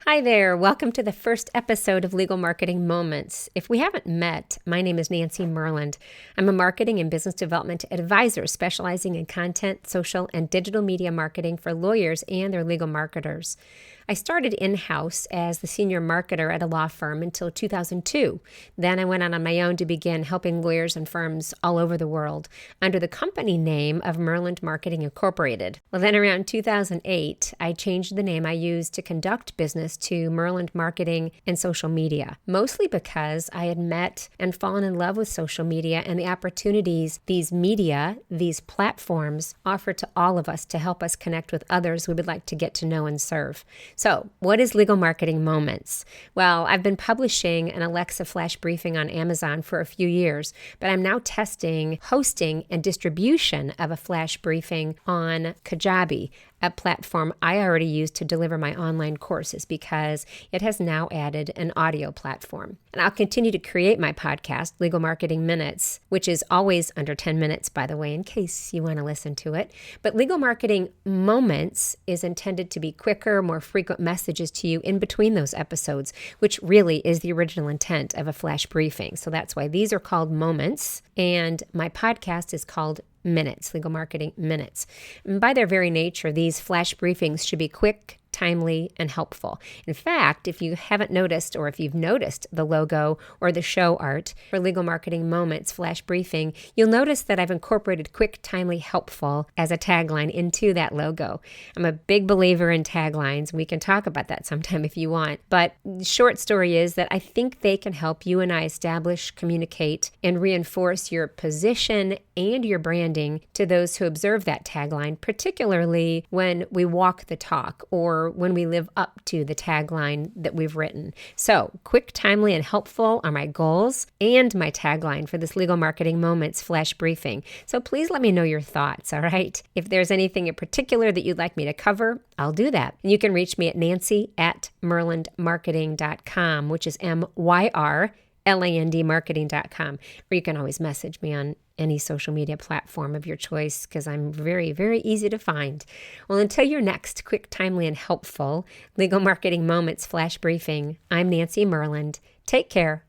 Hi there. Welcome to the first episode of Legal Marketing Moments. If we haven't met, my name is Nancy Myrland. I'm a marketing and business development advisor specializing in content, social, and digital media marketing for lawyers and their legal marketers. I started in-house as the senior marketer at a law firm until 2002. Then I went on my own to begin helping lawyers and firms all over the world under the company name of Myrland Marketing Incorporated. Well, then around 2008, I changed the name I used to conduct business to Myrland Marketing and Social Media, mostly because I had met and fallen in love with social media and the opportunities these platforms offer to all of us to help us connect with others we would like to get to know and serve. So, what is Legal Marketing Moments? Well, I've been publishing an Alexa flash briefing on Amazon for a few years, but I'm now testing hosting and distribution of a flash briefing on Kajabi, a platform I already use to deliver my online courses because it has now added an audio platform. And I'll continue to create my podcast, Legal Marketing Minutes, which is always under 10 minutes, by the way, in case you want to listen to it. But Legal Marketing Moments is intended to be quicker, more frequent messages to you in between those episodes, which really is the original intent of a flash briefing. So that's why these are called moments, and my podcast is called Minutes, Legal Marketing Minutes. And by their very nature, these flash briefings should be quick, timely, and helpful. In fact, if you haven't noticed, or if you've noticed the logo or the show art for Legal Marketing Moments flash briefing, you'll notice that I've incorporated quick, timely, helpful as a tagline into that logo. I'm a big believer in taglines. We can talk about that sometime if you want. But the short story is that I think they can help you and I establish, communicate, and reinforce your position and your branding to those who observe that tagline, particularly when we walk the talk or when we live up to the tagline that we've written. So, quick, timely, and helpful are my goals and my tagline for this Legal Marketing Moments flash briefing. So please let me know your thoughts, all right? If there's anything in particular that you'd like me to cover, I'll do that. And you can reach me at nancy@myrlandmarketing.com, which is MYRLAND marketing.com. Or you can always message me on any social media platform of your choice because I'm very, very easy to find. Well, until your next quick, timely, and helpful Legal Marketing Moments flash briefing, I'm Nancy Myrland. Take care.